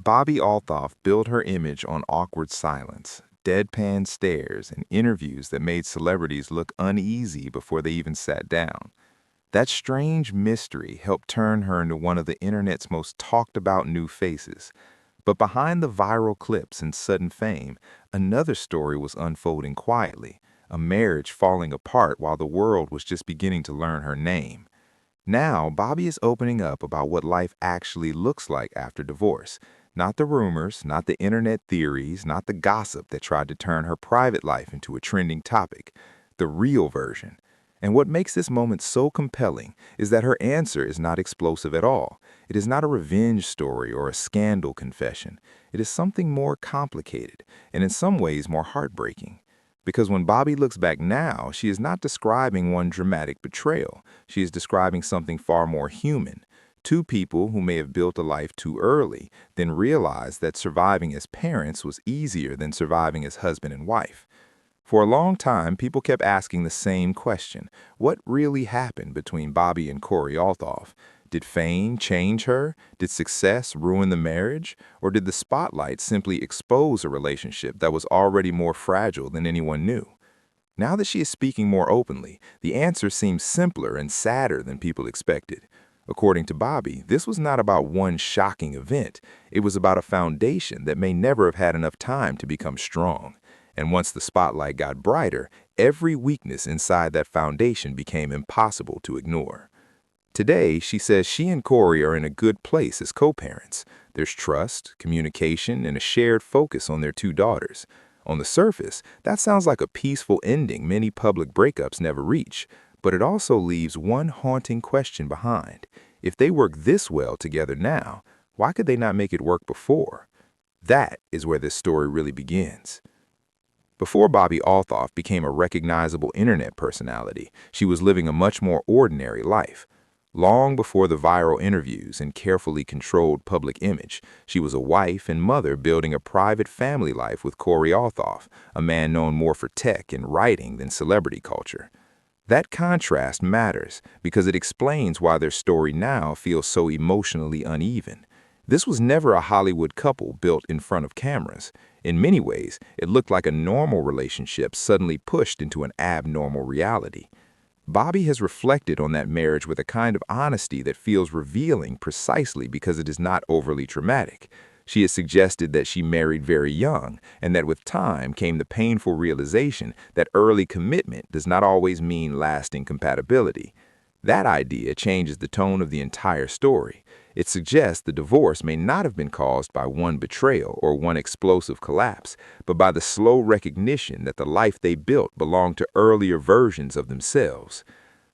Bobbi Althoff built her image on awkward silence, deadpan stares, and interviews that made celebrities look uneasy before they even sat down. That strange mystery helped turn her into one of the internet's most talked about new faces. But behind the viral clips and sudden fame, another story was unfolding quietly, a marriage falling apart while the world was just beginning to learn her name. Now, Bobbi is opening up about what life actually looks like after divorce. Not the rumors, not the internet theories, not the gossip that tried to turn her private life into a trending topic. The real version. And what makes this moment so compelling is that her answer is not explosive at all. It is not a revenge story or a scandal confession. It is something more complicated, and in some ways more heartbreaking. Because when Bobbi looks back now, she is not describing one dramatic betrayal. She is describing something far more human. Two people who may have built a life too early, then realized that surviving as parents was easier than surviving as husband and wife. For a long time, people kept asking the same question: what really happened between Bobbi and Cory Althoff? Did fame change her? Did success ruin the marriage? Or did the spotlight simply expose a relationship that was already more fragile than anyone knew? Now that she is speaking more openly, the answer seems simpler and sadder than people expected. According to Bobbi, this was not about one shocking event. It was about a foundation that may never have had enough time to become strong. And once the spotlight got brighter, every weakness inside that foundation became impossible to ignore. Today, she says she and Cory are in a good place as co-parents. There's trust, communication, and a shared focus on their two daughters. On the surface, that sounds like a peaceful ending many public breakups never reach, but it also leaves one haunting question behind. If they work this well together now, why could they not make it work before? That is where this story really begins. Before Bobbi Althoff became a recognizable internet personality, she was living a much more ordinary life. Long before the viral interviews and carefully controlled public image, she was a wife and mother building a private family life with Cory Althoff, a man known more for tech and writing than celebrity culture. That contrast matters because it explains why their story now feels so emotionally uneven. This was never a Hollywood couple built in front of cameras. In many ways, it looked like a normal relationship suddenly pushed into an abnormal reality. Bobbi has reflected on that marriage with a kind of honesty that feels revealing precisely because it is not overly dramatic. She has suggested that she married very young, and that with time came the painful realization that early commitment does not always mean lasting compatibility. That idea changes the tone of the entire story. It suggests the divorce may not have been caused by one betrayal or one explosive collapse, but by the slow recognition that the life they built belonged to earlier versions of themselves.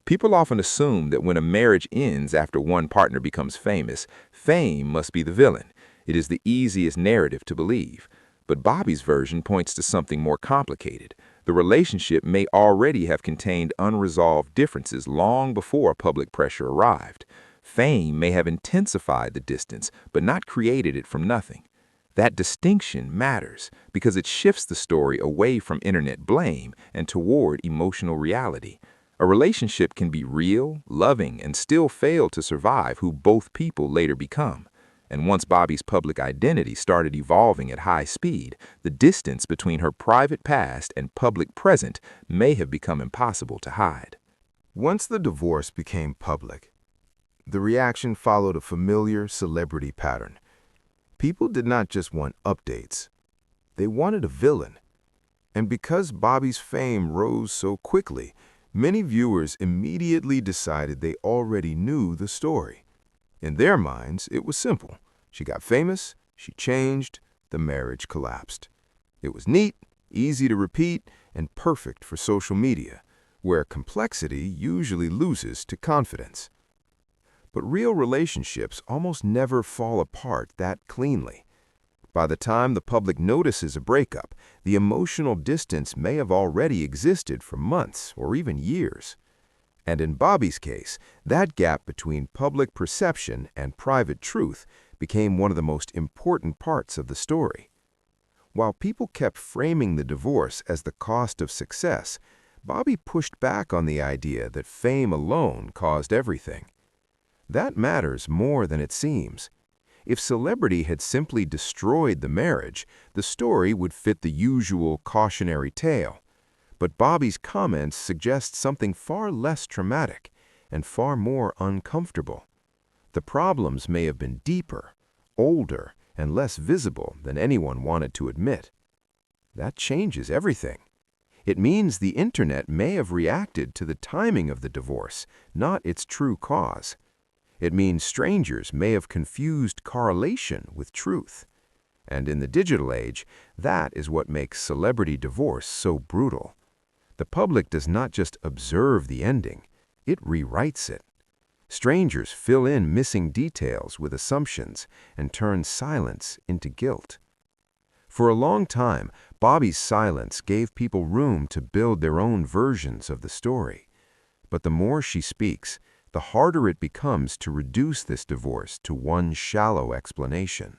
People often assume that when a marriage ends after one partner becomes famous, fame must be the villain. It is the easiest narrative to believe. But Bobbi's version points to something more complicated. The relationship may already have contained unresolved differences long before public pressure arrived. Fame may have intensified the distance, but not created it from nothing. That distinction matters because it shifts the story away from internet blame and toward emotional reality. A relationship can be real, loving, and still fail to survive who both people later become. And once Bobbi's public identity started evolving at high speed, the distance between her private past and public present may have become impossible to hide. Once the divorce became public, the reaction followed a familiar celebrity pattern. People did not just want updates. They wanted a villain. And because Bobbi's fame rose so quickly, many viewers immediately decided they already knew the story. In their minds, it was simple. She got famous, she changed, the marriage collapsed. It was neat, easy to repeat, and perfect for social media, where complexity usually loses to confidence. But real relationships almost never fall apart that cleanly. By the time the public notices a breakup, the emotional distance may have already existed for months or even years. And in Bobbi's case, that gap between public perception and private truth became one of the most important parts of the story. While people kept framing the divorce as the cost of success, Bobbi pushed back on the idea that fame alone caused everything. That matters more than it seems. If celebrity had simply destroyed the marriage, the story would fit the usual cautionary tale. But Bobbi's comments suggest something far less traumatic and far more uncomfortable. The problems may have been deeper, older, and less visible than anyone wanted to admit. That changes everything. It means the internet may have reacted to the timing of the divorce, not its true cause. It means strangers may have confused correlation with truth. And in the digital age, that is what makes celebrity divorce so brutal. The public does not just observe the ending, it rewrites it. Strangers fill in missing details with assumptions and turn silence into guilt. For a long time, Bobbi's silence gave people room to build their own versions of the story. But the more she speaks, the harder it becomes to reduce this divorce to one shallow explanation.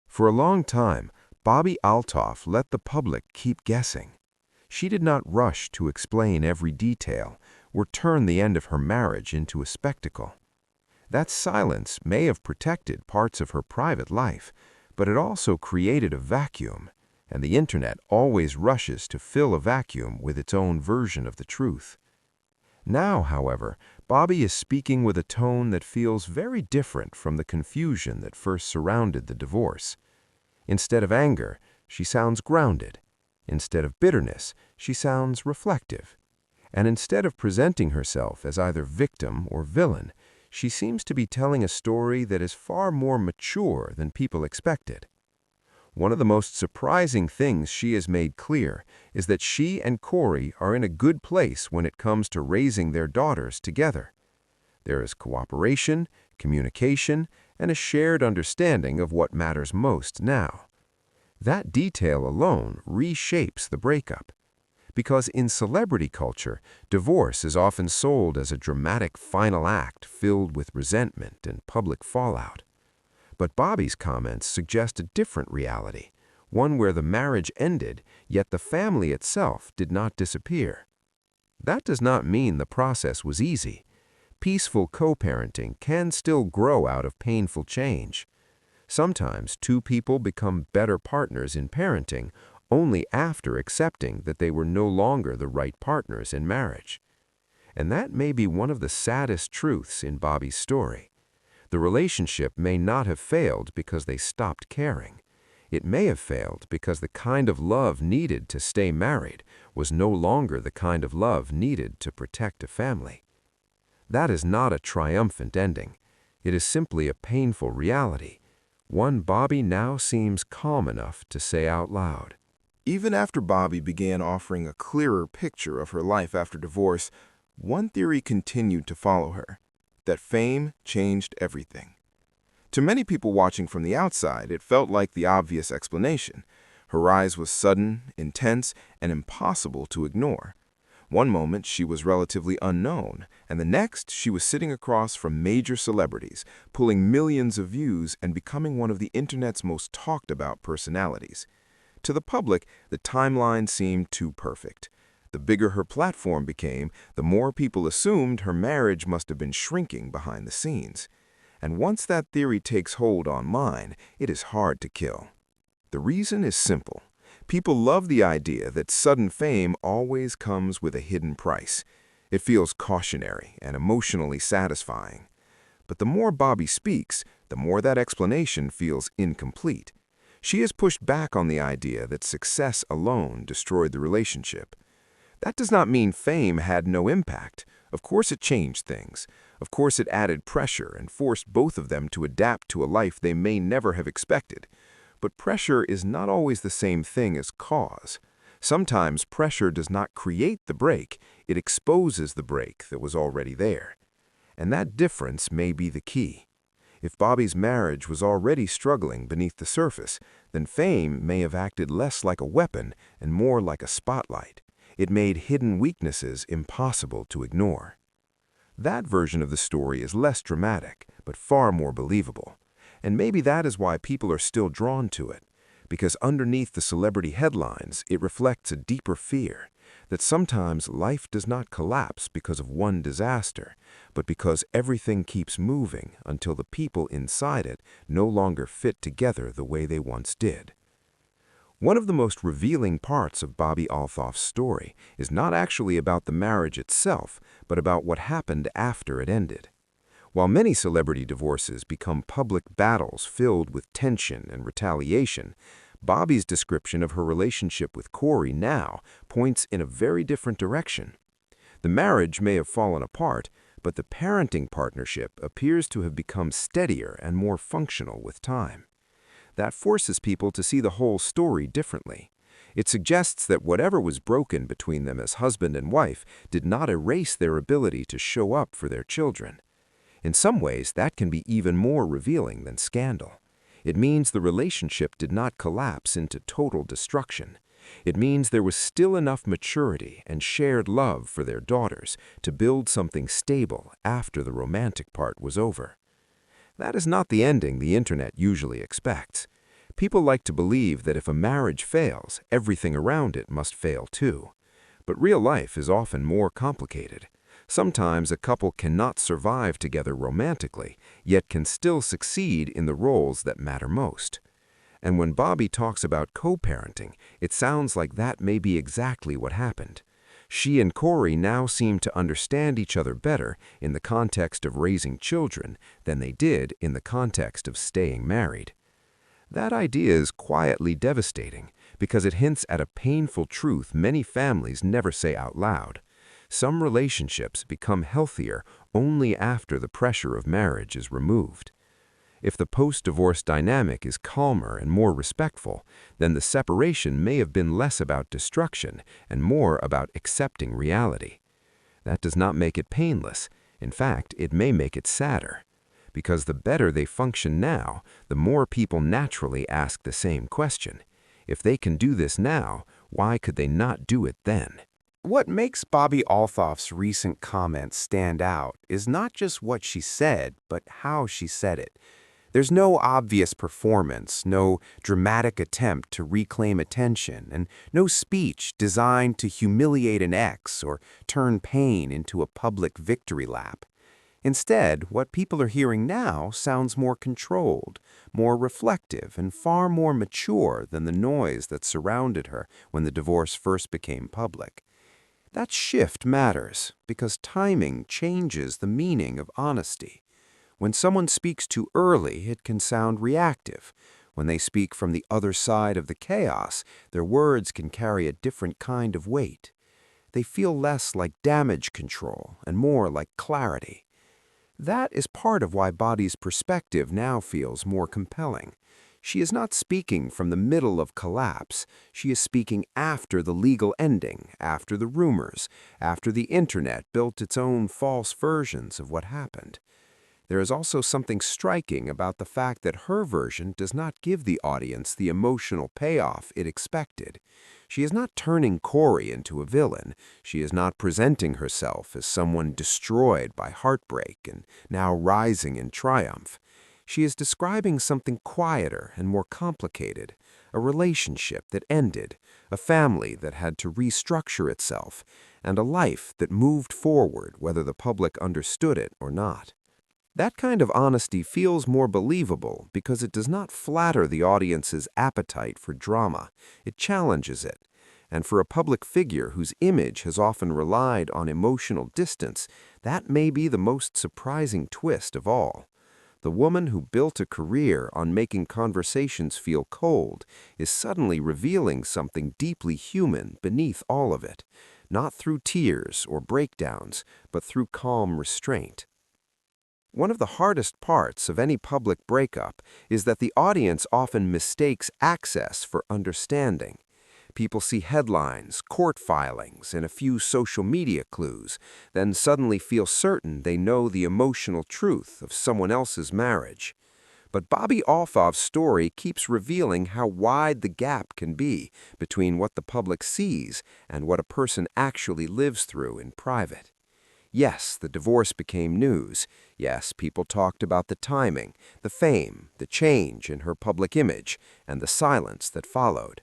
For a long time, Bobbi Althoff let the public keep guessing. She did not rush to explain every detail or turn the end of her marriage into a spectacle. That silence may have protected parts of her private life, but it also created a vacuum, and the internet always rushes to fill a vacuum with its own version of the truth. Now, however, Bobbi is speaking with a tone that feels very different from the confusion that first surrounded the divorce. Instead of anger, she sounds grounded. Instead of bitterness, she sounds reflective. And instead of presenting herself as either victim or villain, she seems to be telling a story that is far more mature than people expected. One of the most surprising things she has made clear is that she and Cory are in a good place when it comes to raising their daughters together. There is cooperation, communication, and a shared understanding of what matters most now. That detail alone reshapes the breakup. Because in celebrity culture, divorce is often sold as a dramatic final act filled with resentment and public fallout. But Bobbi's comments suggest a different reality, one where the marriage ended, yet the family itself did not disappear. That does not mean the process was easy. Peaceful co-parenting can still grow out of painful change. Sometimes two people become better partners in parenting only after accepting that they were no longer the right partners in marriage. And that may be one of the saddest truths in Bobbi's story. The relationship may not have failed because they stopped caring. It may have failed because the kind of love needed to stay married was no longer the kind of love needed to protect a family. That is not a triumphant ending. It is simply a painful reality, one Bobbi now seems calm enough to say out loud. Even after Bobbi began offering a clearer picture of her life after divorce, one theory continued to follow her, that fame changed everything. To many people watching from the outside, it felt like the obvious explanation. Her rise was sudden, intense, and impossible to ignore. One moment she was relatively unknown, and the next she was sitting across from major celebrities, pulling millions of views and becoming one of the internet's most talked about personalities. To the public, the timeline seemed too perfect. The bigger her platform became, the more people assumed her marriage must have been shrinking behind the scenes. And once that theory takes hold on mine, it is hard to kill. The reason is simple. People love the idea that sudden fame always comes with a hidden price. It feels cautionary and emotionally satisfying. But the more Bobbi speaks, the more that explanation feels incomplete. She has pushed back on the idea that success alone destroyed the relationship. That does not mean fame had no impact. Of course it changed things. Of course it added pressure and forced both of them to adapt to a life they may never have expected. But pressure is not always the same thing as cause. Sometimes pressure does not create the break, it exposes the break that was already there. And that difference may be the key. If Bobbi's marriage was already struggling beneath the surface, then fame may have acted less like a weapon and more like a spotlight. It made hidden weaknesses impossible to ignore. That version of the story is less dramatic, but far more believable. And maybe that is why people are still drawn to it, because underneath the celebrity headlines, it reflects a deeper fear, that sometimes life does not collapse because of one disaster, but because everything keeps moving until the people inside it no longer fit together the way they once did. One of the most revealing parts of Bobbi Althoff's story is not actually about the marriage itself, but about what happened after it ended. While many celebrity divorces become public battles filled with tension and retaliation, Bobbi's description of her relationship with Cory now points in a very different direction. The marriage may have fallen apart, but the parenting partnership appears to have become steadier and more functional with time. That forces people to see the whole story differently. It suggests that whatever was broken between them as husband and wife did not erase their ability to show up for their children. In some ways, that can be even more revealing than scandal. It means the relationship did not collapse into total destruction. It means there was still enough maturity and shared love for their daughters to build something stable after the romantic part was over. That is not the ending the internet usually expects. People like to believe that if a marriage fails, everything around it must fail too. But real life is often more complicated. Sometimes a couple cannot survive together romantically, yet can still succeed in the roles that matter most. And when Bobbi talks about co-parenting, it sounds like that may be exactly what happened. She and Cory now seem to understand each other better in the context of raising children than they did in the context of staying married. That idea is quietly devastating because it hints at a painful truth many families never say out loud. Some relationships become healthier only after the pressure of marriage is removed. If the post-divorce dynamic is calmer and more respectful, then the separation may have been less about destruction and more about accepting reality. That does not make it painless. In fact, it may make it sadder. Because the better they function now, the more people naturally ask the same question. If they can do this now, why could they not do it then? What makes Bobbi Althoff's recent comments stand out is not just what she said, but how she said it. There's no obvious performance, no dramatic attempt to reclaim attention, and no speech designed to humiliate an ex or turn pain into a public victory lap. Instead, what people are hearing now sounds more controlled, more reflective, and far more mature than the noise that surrounded her when the divorce first became public. That shift matters because timing changes the meaning of honesty. When someone speaks too early, it can sound reactive. When they speak from the other side of the chaos, their words can carry a different kind of weight. They feel less like damage control and more like clarity. That is part of why Bobbi's perspective now feels more compelling. She is not speaking from the middle of collapse. She is speaking after the legal ending, after the rumors, after the internet built its own false versions of what happened. There is also something striking about the fact that her version does not give the audience the emotional payoff it expected. She is not turning Cory into a villain. She is not presenting herself as someone destroyed by heartbreak and now rising in triumph. She is describing something quieter and more complicated, a relationship that ended, a family that had to restructure itself, and a life that moved forward whether the public understood it or not. That kind of honesty feels more believable because it does not flatter the audience's appetite for drama. It challenges it. And for a public figure whose image has often relied on emotional distance, that may be the most surprising twist of all. The woman who built a career on making conversations feel cold is suddenly revealing something deeply human beneath all of it, not through tears or breakdowns, but through calm restraint. One of the hardest parts of any public breakup is that the audience often mistakes access for understanding. People see headlines, court filings, and a few social media clues, then suddenly feel certain they know the emotional truth of someone else's marriage. But Bobbi Althoff's story keeps revealing how wide the gap can be between what the public sees and what a person actually lives through in private. Yes, the divorce became news. Yes, people talked about the timing, the fame, the change in her public image, and the silence that followed.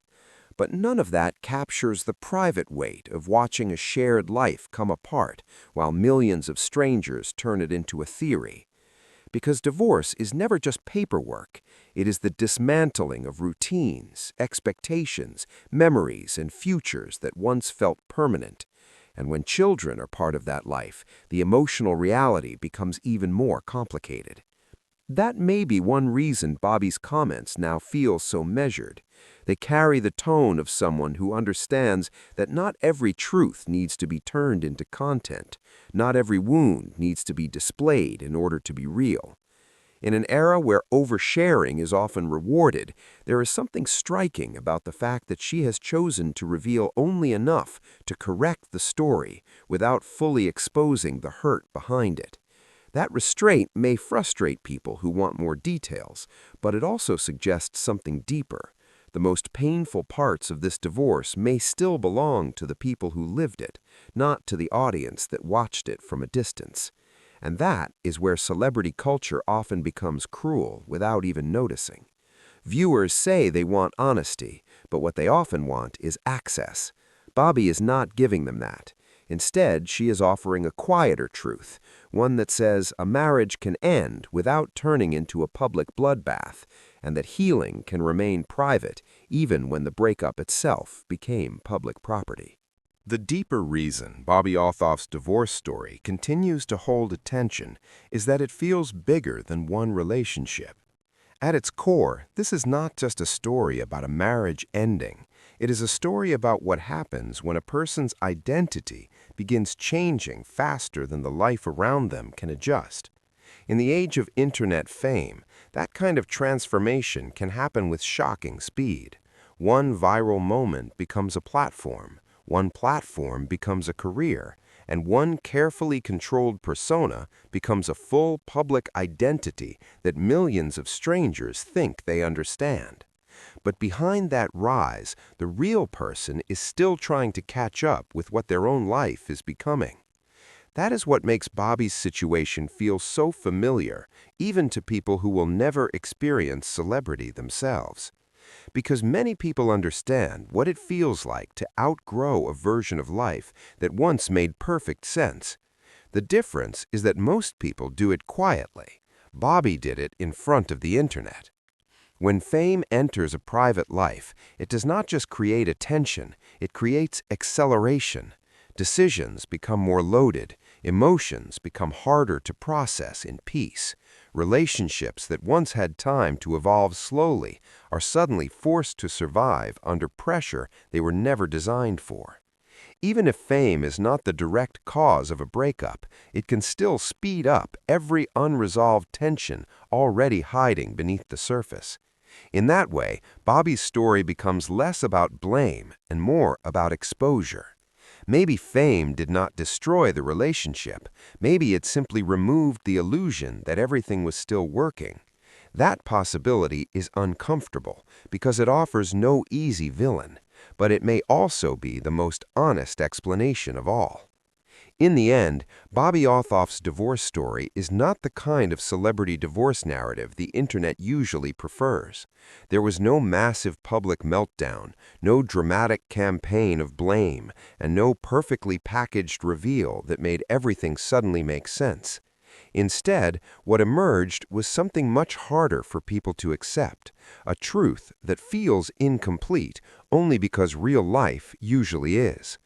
But none of that captures the private weight of watching a shared life come apart while millions of strangers turn it into a theory. Because divorce is never just paperwork. It is the dismantling of routines, expectations, memories, and futures that once felt permanent. And when children are part of that life, the emotional reality becomes even more complicated. That may be one reason Bobbi's comments now feel so measured. They carry the tone of someone who understands that not every truth needs to be turned into content. Not every wound needs to be displayed in order to be real. In an era where oversharing is often rewarded, there is something striking about the fact that she has chosen to reveal only enough to correct the story without fully exposing the hurt behind it. That restraint may frustrate people who want more details, but it also suggests something deeper. The most painful parts of this divorce may still belong to the people who lived it, not to the audience that watched it from a distance. And that is where celebrity culture often becomes cruel without even noticing. Viewers say they want honesty, but what they often want is access. Bobbi is not giving them that. Instead, she is offering a quieter truth, one that says a marriage can end without turning into a public bloodbath, and that healing can remain private even when the breakup itself became public property. The deeper reason Bobbi Althoff's divorce story continues to hold attention is that it feels bigger than one relationship. At its core, this is not just a story about a marriage ending. It is a story about what happens when a person's identity begins changing faster than the life around them can adjust. In the age of internet fame, that kind of transformation can happen with shocking speed. One viral moment becomes a platform. One platform becomes a career, and one carefully controlled persona becomes a full public identity that millions of strangers think they understand. But behind that rise, the real person is still trying to catch up with what their own life is becoming. That is what makes Bobbi's situation feel so familiar, even to people who will never experience celebrity themselves. Because many people understand what it feels like to outgrow a version of life that once made perfect sense. The difference is that most people do it quietly. Bobbi did it in front of the internet. When fame enters a private life, it does not just create attention, it creates acceleration. Decisions become more loaded, emotions become harder to process in peace. Relationships that once had time to evolve slowly are suddenly forced to survive under pressure they were never designed for. Even if fame is not the direct cause of a breakup, it can still speed up every unresolved tension already hiding beneath the surface. In that way, Bobbi's story becomes less about blame and more about exposure. Maybe fame did not destroy the relationship. Maybe it simply removed the illusion that everything was still working. That possibility is uncomfortable because it offers no easy villain, but it may also be the most honest explanation of all. In the end, Bobbi Althoff's divorce story is not the kind of celebrity divorce narrative the internet usually prefers. There was no massive public meltdown, no dramatic campaign of blame, and no perfectly packaged reveal that made everything suddenly make sense. Instead, what emerged was something much harder for people to accept, a truth that feels incomplete only because real life usually is.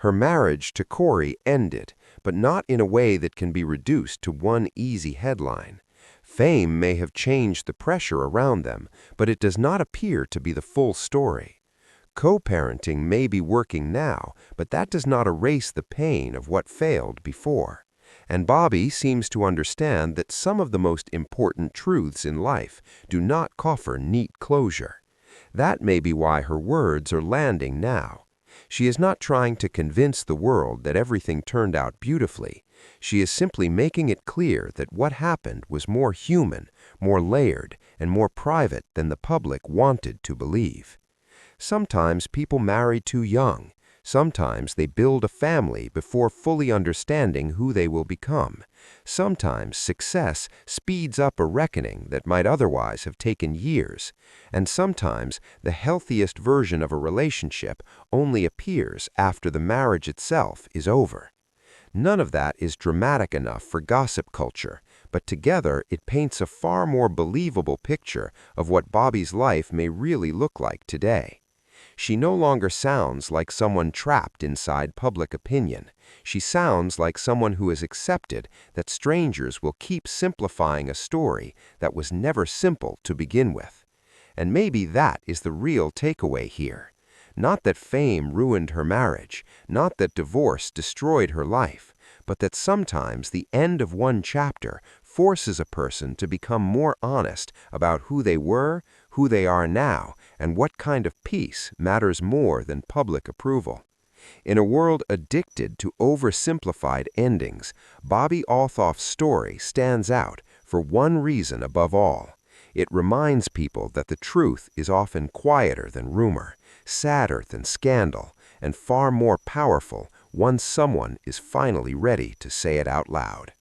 Her marriage to Cory ended, but not in a way that can be reduced to one easy headline. Fame may have changed the pressure around them, but it does not appear to be the full story. Co-parenting may be working now, but that does not erase the pain of what failed before. And Bobbi seems to understand that some of the most important truths in life do not offer neat closure. That may be why her words are landing now. She is not trying to convince the world that everything turned out beautifully. She is simply making it clear that what happened was more human, more layered, and more private than the public wanted to believe. Sometimes people marry too young. Sometimes they build a family before fully understanding who they will become. Sometimes success speeds up a reckoning that might otherwise have taken years. And sometimes the healthiest version of a relationship only appears after the marriage itself is over. None of that is dramatic enough for gossip culture, but together it paints a far more believable picture of what Bobbi's life may really look like today. She no longer sounds like someone trapped inside public opinion. She sounds like someone who has accepted that strangers will keep simplifying a story that was never simple to begin with. And maybe that is the real takeaway here. Not that fame ruined her marriage, not that divorce destroyed her life, but that sometimes the end of one chapter forces a person to become more honest about who they were, who they are now, and what kind of peace matters more than public approval. In a world addicted to oversimplified endings, Bobbi Althoff's story stands out for one reason above all. It reminds people that the truth is often quieter than rumor, sadder than scandal, and far more powerful once someone is finally ready to say it out loud.